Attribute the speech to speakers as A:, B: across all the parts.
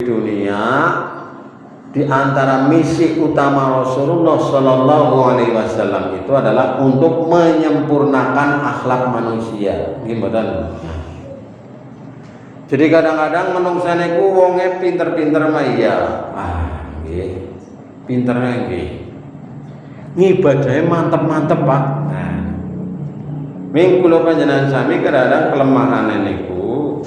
A: dunia, di antara misi utama Rasulullah Shallallahu Alaihi Wasallam itu adalah untuk menyempurnakan akhlak manusia. Gimana? Jadi kadang-kadang menungsane ku wonge pinter-pinter mah iya. Nggih. Pinternya nggih. Ngibadahe mantep-mantep, Pak. Ming kula panjenengan sami kadang-kadang kelemahan niku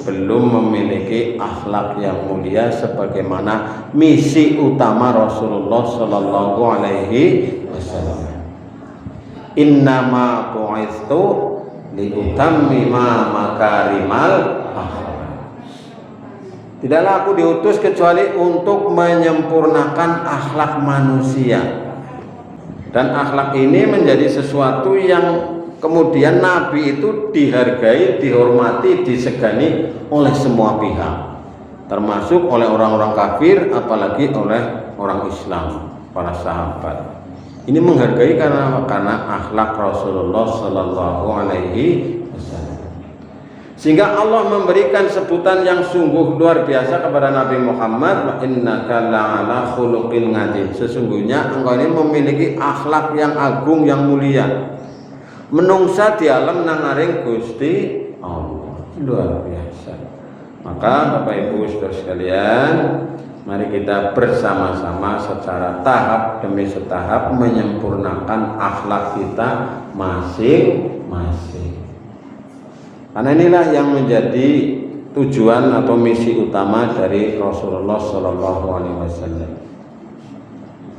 A: belum memiliki akhlak yang mulia sebagaimana misi utama Rasulullah Shallallahu Alaihi Wasallam. Innama bu'itsu liutammima makarimal akhlak. Tidaklah aku diutus kecuali untuk menyempurnakan akhlak manusia. Dan akhlak ini menjadi sesuatu yang kemudian Nabi itu dihargai, dihormati, disegani oleh semua pihak, termasuk oleh orang-orang kafir, apalagi oleh orang Islam, para sahabat. Ini menghargai karena akhlak Rasulullah Sallallahu Alaihi Wasallam. Sehingga Allah memberikan sebutan yang sungguh luar biasa kepada Nabi Muhammad, wa innaka la'ala khuluqin adzim. Sesungguhnya engkau ini memiliki akhlak yang agung, yang mulia. Menungsa di alam nangaring Gusti Allah, luar biasa. Maka Bapak Ibu saudara sekalian, mari kita bersama-sama secara tahap demi tahap menyempurnakan akhlak kita masing-masing. Karena inilah yang menjadi tujuan atau misi utama dari Rasulullah Shallallahu Alaihi Wasallam.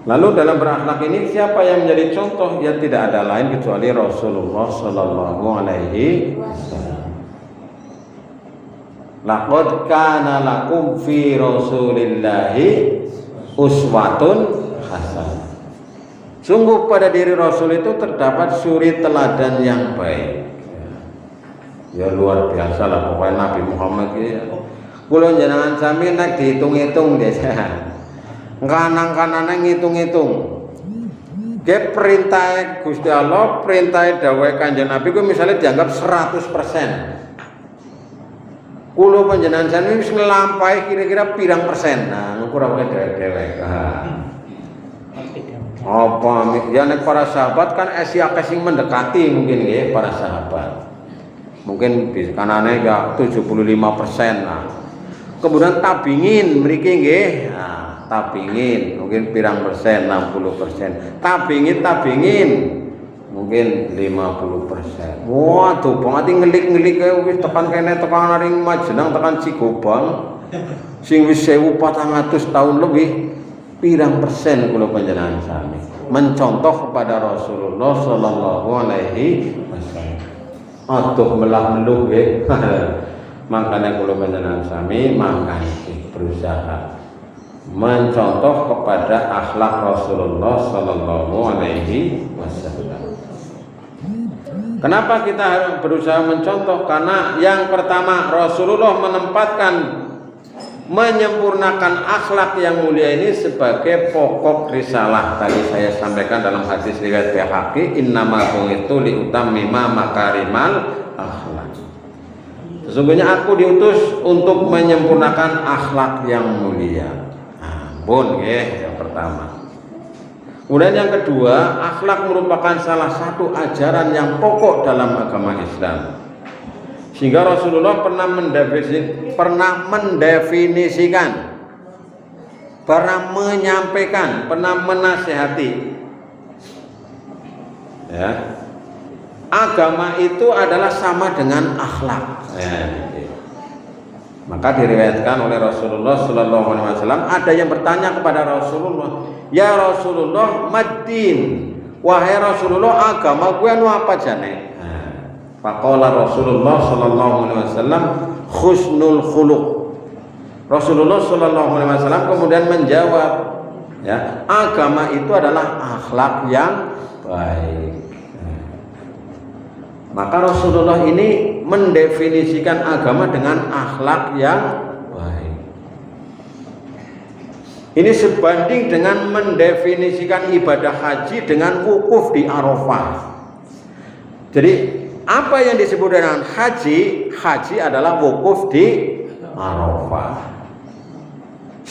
A: Lalu dalam berakhlak ini siapa yang menjadi contoh? Ya tidak ada lain kecuali Rasulullah Shallallahu Alaihi Wasallam. Laqad kana lakum fi Rasulillahi uswatun hasanah. Sungguh pada diri Rasul itu terdapat suri teladan yang baik. Ya luar biasa lah pokoknya Nabi Muhammad ya. Kula jenengan sami nek dihitung-hitung desa. Kanan-kanane ngitung-ngitung. Ge perintah Gusti Allah, perintah dawuh Kanjeng Nabi ku misalnya dianggap 100%. Kula panjenengan sami wis nglampahi kira-kira pirang persen. Nah, niku ora wae dewek-dewek. Apa ya nek para sahabat kan akeh sing mendekati mungkin nggih para sahabat. Mungkin di kanane ya 75%. Nah, kemudian tabingin mriki nggih. Nah, tabingin mungkin pirang persen 60%. Tabingin mungkin 50%. Waduh, banget ngelik-ngelik wis tekan kene tekan ring Majenang tekan Cigobang. Sing wis 1400 tahun lebih pirang persen kula panjenengan sami mencontoh kepada Rasulullah Sallallahu Alaihi Wasallam. Aduh melah meluk nggih. Makanya kula panjenengan sami mangkane berusaha mencontoh kepada akhlak Rasulullah Sallallahu Alaihi Wasallam. Kenapa kita harus berusaha mencontoh? Karena yang pertama Rasulullah menempatkan menyempurnakan akhlak yang mulia ini sebagai pokok risalah. Tadi saya sampaikan dalam hadis riwayat Baihaqi, innama bu'itsu liutammima makarimal akhlak. Sesungguhnya aku diutus untuk menyempurnakan akhlak yang mulia. Ampun nggih, yang pertama. Kemudian yang kedua, akhlak merupakan salah satu ajaran yang pokok dalam agama Islam. Sehingga Rasulullah pernah mendefinisikan, pernah menyampaikan, pernah menasihati. Ya. Agama itu adalah sama dengan akhlak. Maka diriwayatkan oleh Rasulullah Sallallahu Alaihi Wasallam, ada yang bertanya kepada Rasulullah, ya Rasulullah, maddin, wahai Rasulullah, agama gue anu apa jane? Faqala Rasulullah Sallallahu Alaihi Wasallam, husnul khuluq. Rasulullah Sallallahu Alaihi Wasallam kemudian menjawab, ya, agama itu adalah akhlak yang baik. Maka Rasulullah ini mendefinisikan agama dengan akhlak yang baik. Ini sebanding dengan mendefinisikan ibadah haji dengan wukuf di Arafah. Jadi apa yang disebut dengan haji? Haji adalah wukuf di Arafah.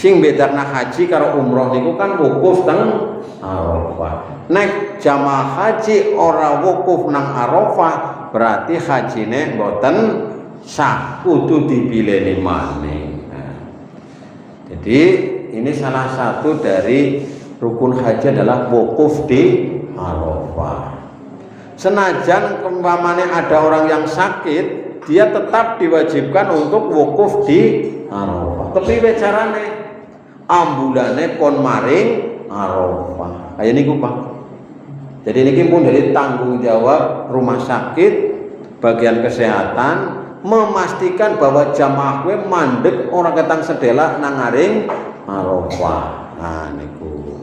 A: Sing bedakna haji karo umroh niku kan wukuf teng Arafah. Nek jamaah haji ora wukuf nang Arafah, berarti hajine mboten sah, kudu dipilih maneh. Nah, jadi ini salah satu dari rukun haji adalah wukuf di Arafah. Senajan umpamane ada orang yang sakit, dia tetap diwajibkan untuk wukuf di Arafah. Tapi carane ambulane kon maring Arafah. Kayak niku Pak. Jadi niki pun dari tanggung jawab rumah sakit, bagian kesehatan memastikan bahwa jamaah kowe mandek ora ketang sedela nang ngaring Arafah. Nah niku.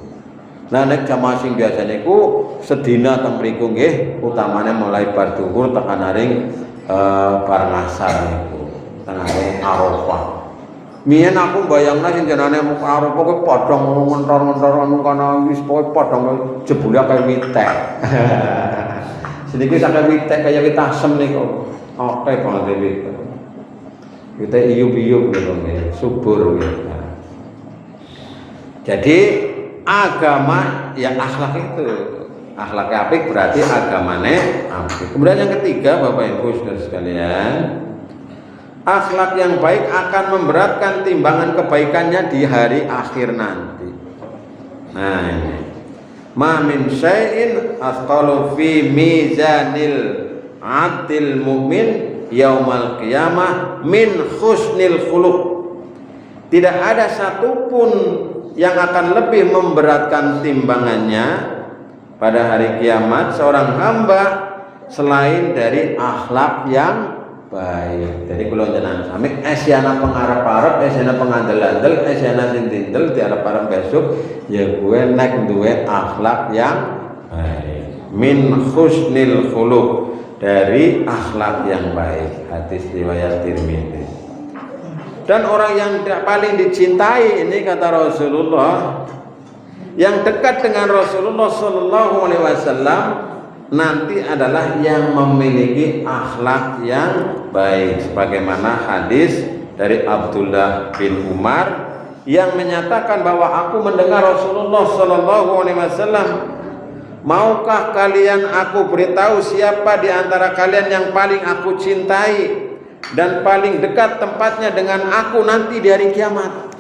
A: Nah nek jamaah sing biasa niku sedina teng mriku nggih utamane mulai bar zuhur tekan aring bar asar niku teng aring Arafah. Mien aku bayangna sing jenenge Arafah kuwi padha ngentor-ngentor anu kana wis pokoke padha jebule kaya witek. Sedikit sampai witek kaya wit asem niku. Oke banget witek. Witek iyup-iyup gitu nggih, subur gitu. Jadi agama ya akhlak itu. Akhlak apik berarti agamane apik. Kemudian yang ketiga Bapak Ibu Saudara sekalian, akhlak yang baik akan memberatkan timbangan kebaikannya di hari akhir nanti. Nah ini, ma min syai'in asqalu fi mizanil abdil mu'min yaumal qiyamah min husnil khuluq. Tidak ada satupun yang akan lebih memberatkan timbangannya pada hari kiamat seorang hamba selain dari akhlak yang baik. Jadi kula jenengan sami esiana pengarep-arep, esiana pengandel-andel, esiana sindindel diarep-arep besok ya gue nek duwe akhlak yang baik. Min husnil khuluq, dari akhlak yang baik. Hadis riwayat Tirmidzi. Dan orang yang paling dicintai ini kata Rasulullah, yang dekat dengan Rasulullah Sallallahu Alaihi Wasallam nanti adalah yang memiliki akhlak yang baik. Sebagaimana hadis dari Abdullah bin Umar yang menyatakan bahwa aku mendengar Rasulullah Sallallahu Alaihi Wasallam, maukah kalian aku beritahu siapa di antara kalian yang paling aku cintai dan paling dekat tempatnya dengan aku nanti di hari kiamat.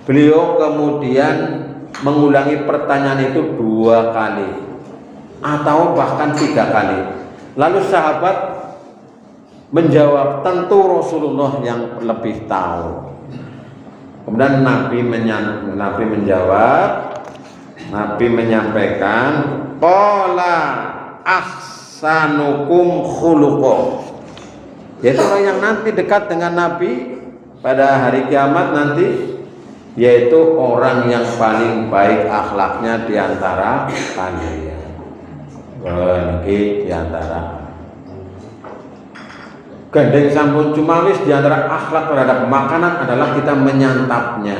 A: Beliau kemudian mengulangi pertanyaan itu 2 kali atau bahkan 3 kali. Lalu sahabat menjawab, tentu Rasulullah yang lebih tahu. Kemudian Nabi menjawab, Nabi menyampaikan, qala ahsanukum khuluqan. Yaitu orang yang nanti dekat dengan Nabi pada hari kiamat nanti, yaitu orang yang paling baik akhlaknya di antara kalian. Niki di antara gandeng sampun cuma wis di antara akhlak terhadap makanan adalah kita menyantapnya.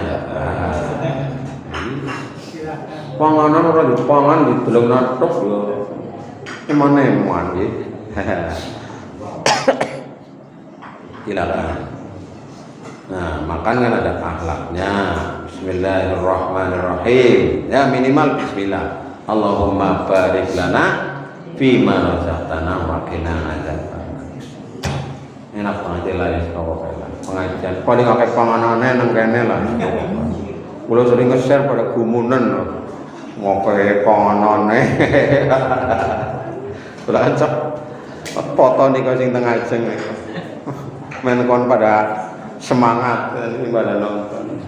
A: Panganan ora dipangan dideleng natok yo. Emane-eman nggih. Silakan. Nah, makan kan ada akhlaknya. Bismillahirrahmanirrahim. Ya minimal bismillah. Allahumma barik lana fima razaqtana wa qina adzabannar. Enak banget lah ya pengajian. Paling akeh panganane nang kene lah. Kula sering nge-share pada gumunen ngope panganane. Kula cek foto niku sing teng ajeng. Men kon pada semangat ini pada nonton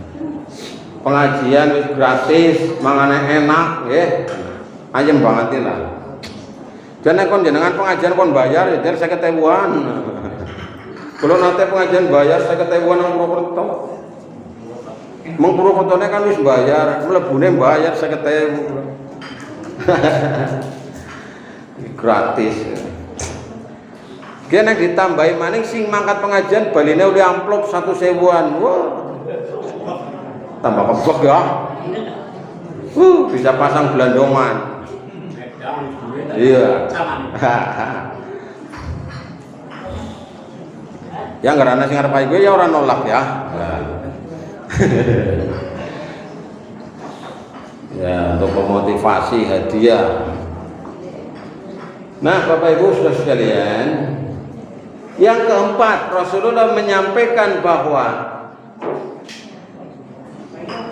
A: pengajian wis gratis, mangane enak nggih. Ayem banget lah. Jane kon jenengan pengajian kon bayar ya 50.000-an. Kalau nate pengajian bayar 50.000-an nang Purwokerto. Mung Purwokertone kan wis bayar, mlebune bayar 50.000. Gratis. Dia nek ditambahi maning sing mangkat pengajian baline udah amplop 1.000-an. Wah. Tambah kebek ya. Bisa pasang belandongan. Iya. Ya ngarana sing arep gue ya orang nolak ya. Ya untuk memotivasi hadiah. Nah Bapak Ibu saudara sekalian, yang keempat Rasulullah menyampaikan bahwa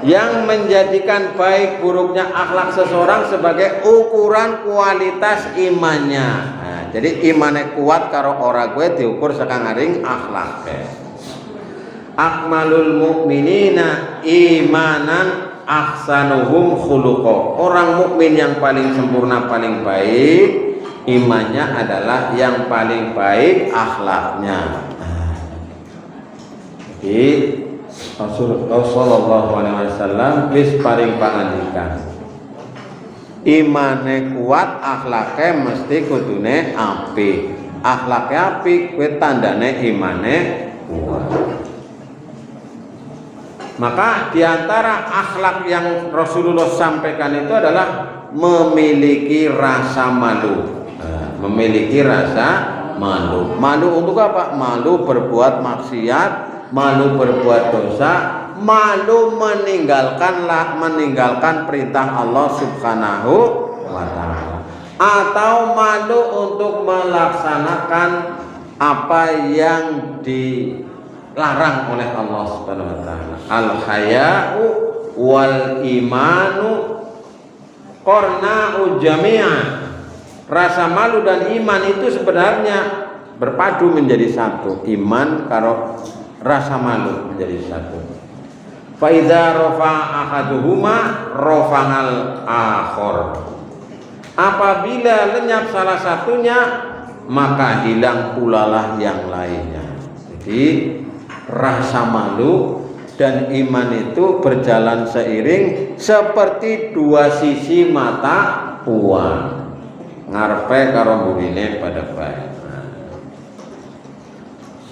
A: yang menjadikan baik buruknya akhlak seseorang sebagai ukuran kualitas imannya. Nah, jadi imannya kuat karo ora gue diukur sakangaring akhlaknya. Akmalul mu'minina imanan ahsanuhum khuluqa. Orang mukmin yang paling sempurna, paling baik imannya adalah yang paling baik akhlaknya. Jadi Rasulullah sallallahu alaihi wasallam wis paring pangandikan. Imane kuat, akhlaknya mesti kudune apik. Akhlaknya apik kuwi tandane imane kuat. Maka diantara akhlak yang Rasulullah sampaikan itu adalah memiliki rasa malu. Memiliki rasa malu. Malu untuk apa? Malu berbuat maksiat, malu berbuat dosa, malu meninggalkan perintah Allah Subhanahu wa taala, atau malu untuk melaksanakan apa yang dilarang oleh Allah Subhanahu wa taala. Al-haya'u wal imanu qarna'u jami'an. Rasa malu dan iman itu sebenarnya berpadu menjadi satu. Iman karo rasa malu menjadi satu. Fa idza rafa'a ahaduhuma rafa'al akhar. Apabila lenyap salah satunya, maka hilang pulalah yang lainnya. Jadi rasa malu dan iman itu berjalan seiring seperti dua sisi mata uang. Ngarepe karo burine pada baik.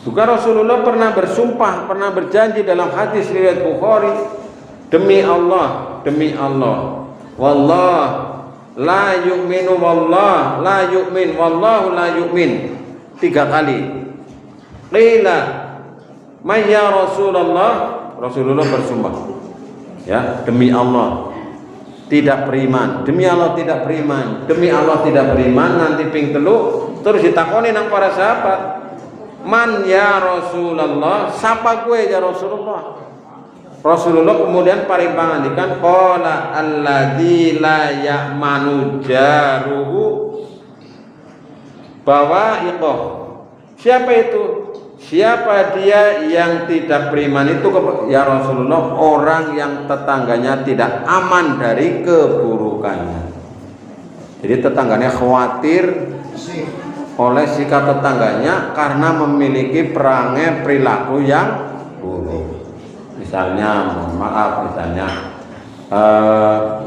A: Juga Rasulullah pernah bersumpah, pernah berjanji dalam hadis riwayat Bukhari, demi Allah, wallah la yu'minu wallah la yu'min wallahu la yu'min, 3 kali. Qila may ya Rasulullah, Rasulullah bersumpah, ya, demi Allah tidak beriman, demi Allah tidak beriman, demi Allah tidak beriman. Nanti ping telu terus ditakoni nang para sahabat, man ya Rasulullah, siapa gue ya Rasulullah? Rasulullah kemudian paring pangandikan, qala alladzi la ya'manu jaruhu, bahwa itu siapa itu? Siapa dia yang tidak beriman itu ya Rasulullah? Orang yang tetangganya tidak aman dari keburukannya. Jadi tetangganya khawatir oleh sikap tetangganya karena memiliki perangai perilaku yang buruk. Misalnya, mohon maaf, misalnya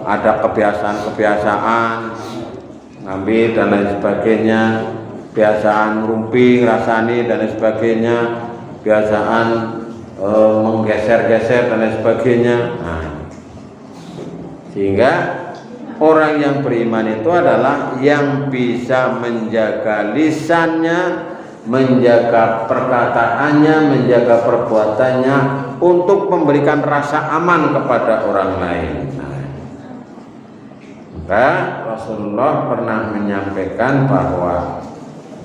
A: ada kebiasaan ngambil dan lain sebagainya, kebiasaan rumpi, rasani dan lain sebagainya, kebiasaan menggeser-geser dan lain sebagainya. Nah, sehingga orang yang beriman itu adalah yang bisa menjaga lisannya, menjaga perkataannya, menjaga perbuatannya untuk memberikan rasa aman kepada orang lain. Maka Rasulullah pernah menyampaikan bahwa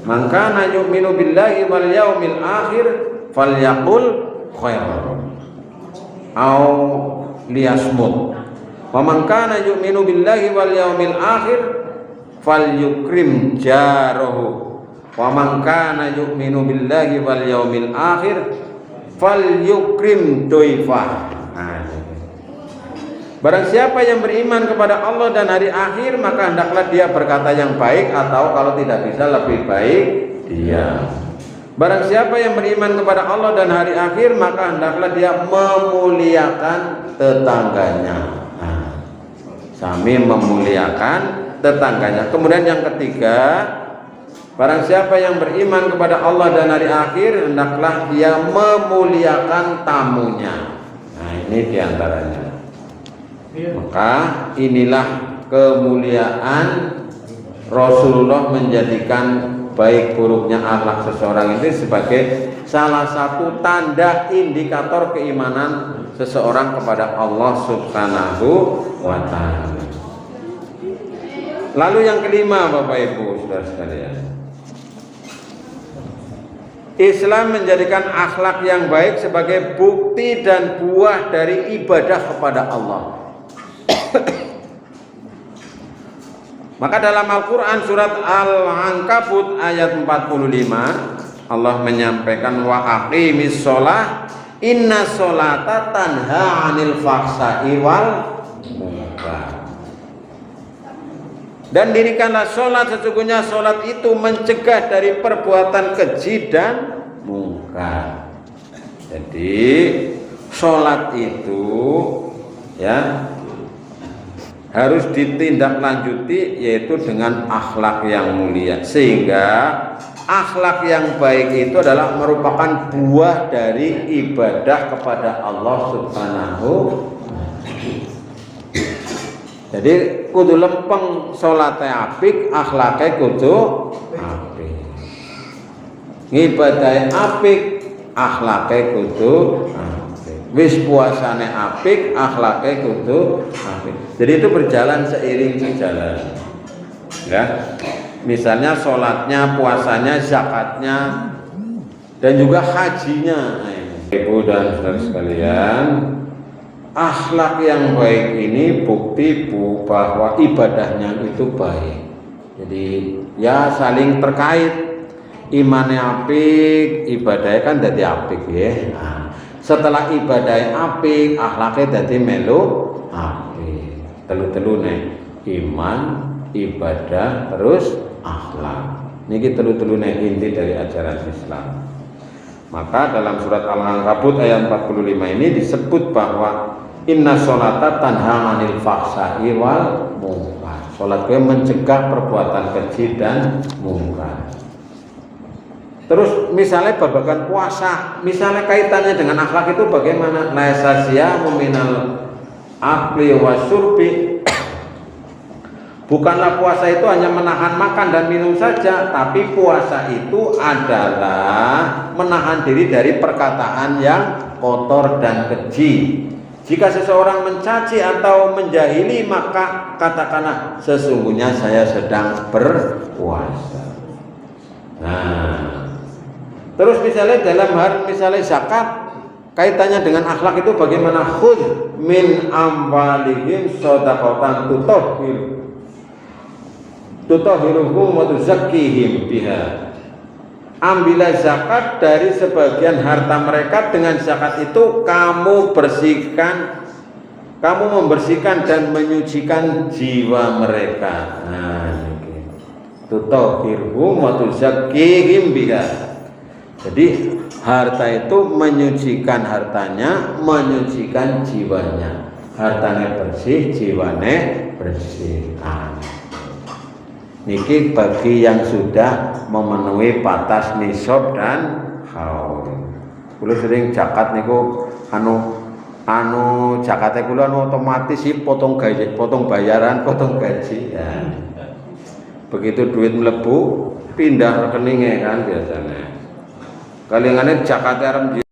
A: man kana yu'minu billahi wal yaumil akhir falyaqul khairan au liyasmut. Wa man kana yu'minu billahi wal yaumil akhir falyukrim jarahu. Wa man kana yu'minu billahi wal yaumil akhir falyukrim dhaifah. Barang siapa yang beriman kepada Allah dan hari akhir, maka hendaklah dia berkata yang baik, atau kalau tidak bisa lebih baik diam. Barang siapa yang beriman kepada Allah dan hari akhir, maka hendaklah dia memuliakan tetangganya. Sami memuliakan tetangganya. Kemudian yang ketiga, barang siapa yang beriman kepada Allah dan hari akhir, hendaklah dia memuliakan tamunya. Nah, ini diantaranya. Maka inilah kemuliaan Rasulullah menjadikan baik buruknya akhlak seseorang itu sebagai salah satu tanda indikator keimanan seseorang kepada Allah Subhanahu wa ta'ala. Lalu yang kelima, Bapak Ibu Saudara sekalian, Islam menjadikan akhlak yang baik sebagai bukti dan buah dari ibadah kepada Allah. Maka dalam Al-Quran surat Al-Ankabut ayat 45 Allah menyampaikan wa aqimis sholah inna sholata tanha anil fahsai wal munkar. Dan dirikanlah sholat, sesungguhnya sholat itu mencegah dari perbuatan keji dan mungkar. Jadi sholat itu ya harus ditindaklanjuti yaitu dengan akhlak yang mulia, sehingga akhlak yang baik itu adalah merupakan buah dari ibadah kepada Allah Subhanahu. Jadi kudu lempeng sholatnya apik, akhlaknya kudu apik. Ngibadahe apik, akhlaknya kudu apik. Wis puasane apik, akhlaknya kudu apik. Jadi itu berjalan seiring sejalan. Ya. Misalnya sholatnya, puasanya, zakatnya, dan juga hajinya. Ibu dan saudara sekalian, akhlak yang baik ini bukti bahwa ibadahnya itu baik. Jadi ya saling terkait. Imannya apik, ibadahnya kan jadi apik ya. Nah, setelah ibadahnya apik, akhlaknya jadi melu apik. Telu-telu nih, iman, ibadah, terus akhlak. Niki telu-telu nih inti dari ajaran Islam. Maka dalam surat Al-Ankabut ayat 45 ini disebut bahwa inna sholata tanha anil fahsai wal munkar. Sholat itu mencegah perbuatan keji dan mungkar. Terus misalnya babagan puasa, misalnya kaitannya dengan akhlak itu bagaimana? Laisa siyamu minal akli wasyurbi. Bukanlah puasa itu hanya menahan makan dan minum saja, tapi puasa itu adalah menahan diri dari perkataan yang kotor dan keji. Jika seseorang mencaci atau menjahili, maka katakanlah sesungguhnya saya sedang berpuasa. Nah, terus misalnya dalam hal misalnya zakat, kaitannya dengan akhlak itu bagaimana? Khudz min amwalihim shadaqatan tutahhiruhum wa tuzakkihim biha. Ambillah zakat dari sebagian harta mereka, dengan zakat itu kamu bersihkan, kamu membersihkan dan menyucikan jiwa mereka. Nah, tutahhiruhum wa tuzakkihim biha. Jadi harta itu menyucikan hartanya, menyucikan jiwanya. Hartanya bersih, jiwanya bersih. Niki bagi yang sudah memenuhi batas nisab dan haul. Kulo sering zakat niku anu zakate kulo otomatis sih potong gaji, potong bayaran, potong gaji ya. Begitu duit mlebu pindah rekeningnya kan biasanya. Kalingane zakate arep